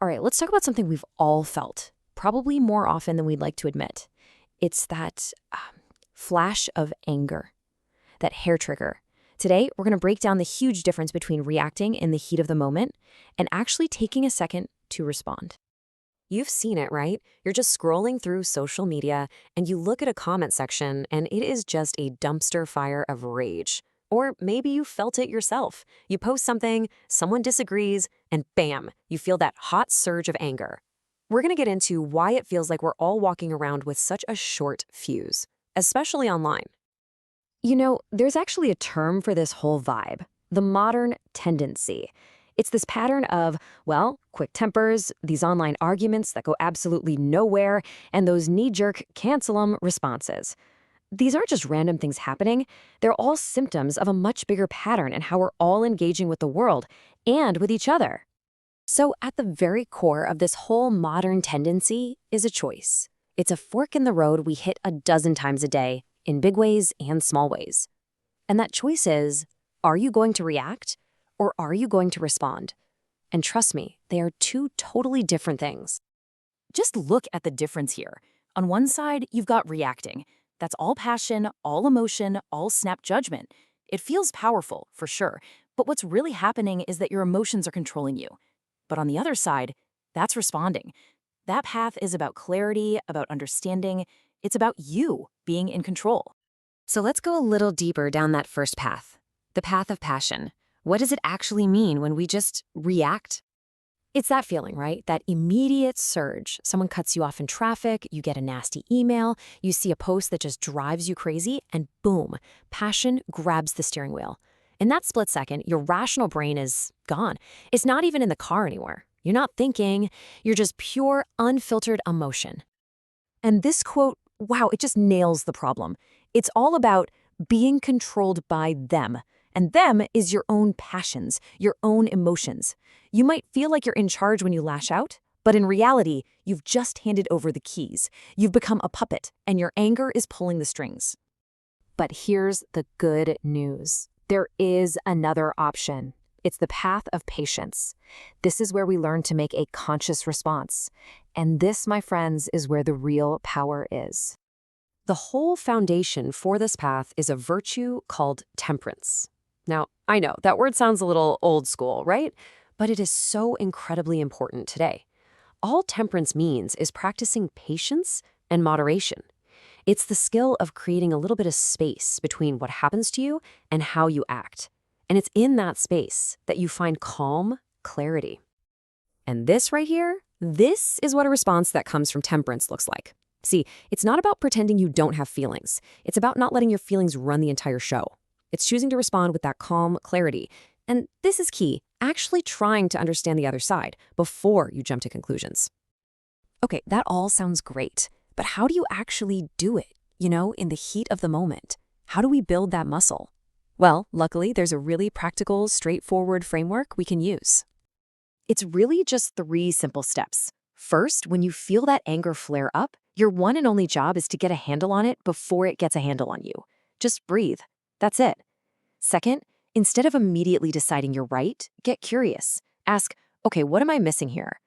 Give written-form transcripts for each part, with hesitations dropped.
All right, let's talk about something we've all felt, probably more often than we'd like to admit. It's that flash of anger, that hair trigger. Today, we're going to break down the huge difference between reacting in the heat of the moment and actually taking a second to respond. You've seen it, right? You're just scrolling through social media and you look at a comment section and it is just a dumpster fire of rage. Or maybe you felt it yourself. You post something, someone disagrees, and bam, you feel that hot surge of anger. We're going to get into why it feels like we're all walking around with such a short fuse, especially online. You know, there's actually a term for this whole vibe, the modern tendency. It's this pattern of, well, quick tempers, these online arguments that go absolutely nowhere, and those knee-jerk cancel 'em responses. These aren't just random things happening. They're all symptoms of a much bigger pattern in how we're all engaging with the world and with each other. So at the very core of this whole modern tendency is a choice. It's a fork in the road we hit a dozen times a day, in big ways and small ways. And that choice is, are you going to react or are you going to respond? And trust me, they are two totally different things. Just look at the difference here. On one side, you've got reacting. That's all passion, all emotion, all snap judgment. It feels powerful, for sure, but what's really happening is that your emotions are controlling you. But on the other side, that's responding. That path is about clarity, about understanding. It's about you being in control. So let's go a little deeper down that first path, the path of passion. What does it actually mean when we just react? It's that feeling, right? That immediate surge. Someone cuts you off in traffic, you get a nasty email, you see a post that just drives you crazy, and boom, passion grabs the steering wheel. In that split second, your rational brain is gone. It's not even in the car anymore. You're not thinking, you're just pure, unfiltered emotion. And this quote, wow, it just nails the problem. It's all about being controlled by them. And them is your own passions, your own emotions. You might feel like you're in charge when you lash out, but in reality, you've just handed over the keys. You've become a puppet, and your anger is pulling the strings. But here's the good news. There is another option. It's the path of patience. This is where we learn to make a conscious response. And this, my friends, is where the real power is. The whole foundation for this path is a virtue called temperance. Now, I know that word sounds a little old school, right? But it is so incredibly important today. All temperance means is practicing patience and moderation. It's the skill of creating a little bit of space between what happens to you and how you act. And it's in that space that you find calm, clarity. And this right here, this is what a response that comes from temperance looks like. See, it's not about pretending you don't have feelings. It's about not letting your feelings run the entire show. It's choosing to respond with that calm clarity. And this is key, actually trying to understand the other side before you jump to conclusions. Okay, that all sounds great, but how do you actually do it, in the heat of the moment? How do we build that muscle? Well, luckily, there's a really practical, straightforward framework we can use. It's really just 3 simple steps. First, when you feel that anger flare up, your one and only job is to get a handle on it before it gets a handle on you. Just breathe. That's it. Second, instead of immediately deciding you're right, get curious. Ask, okay, what am I missing here?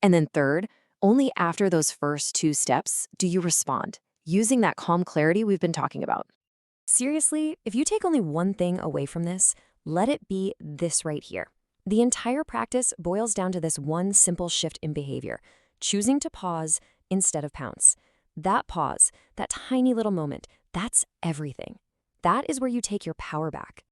And then third, only after those first 2 steps do you respond, using that calm clarity we've been talking about. Seriously, if you take only one thing away from this, let it be this right here. The entire practice boils down to this one simple shift in behavior, choosing to pause instead of pounce. That pause, that tiny little moment, that's everything. That is where you take your power back.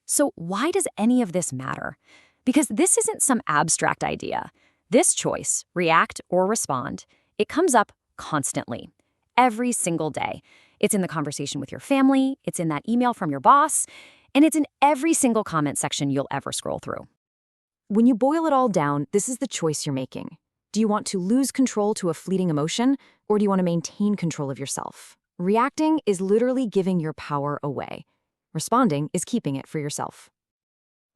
So why does any of this matter? Because this isn't some abstract idea. This choice, react or respond, it comes up constantly, every single day. It's in the conversation with your family, it's in that email from your boss, and it's in every single comment section you'll ever scroll through. When you boil it all down, this is the choice you're making. Do you want to lose control to a fleeting emotion, or do you want to maintain control of yourself? Reacting is literally giving your power away. Responding is keeping it for yourself.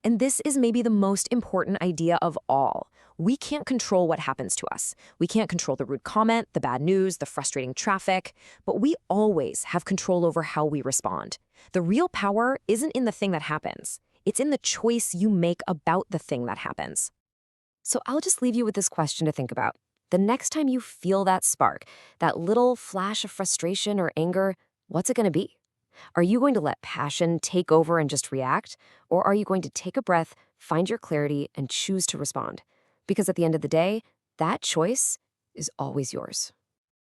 And this is maybe the most important idea of all. We can't control what happens to us. We can't control the rude comment, the bad news, the frustrating traffic, but we always have control over how we respond. The real power isn't in the thing that happens. It's in the choice you make about the thing that happens. So I'll just leave you with this question to think about. The next time you feel that spark, that little flash of frustration or anger, what's it going to be? Are you going to let passion take over and just react? Or are you going to take a breath, find your clarity, and choose to respond? Because at the end of the day, that choice is always yours.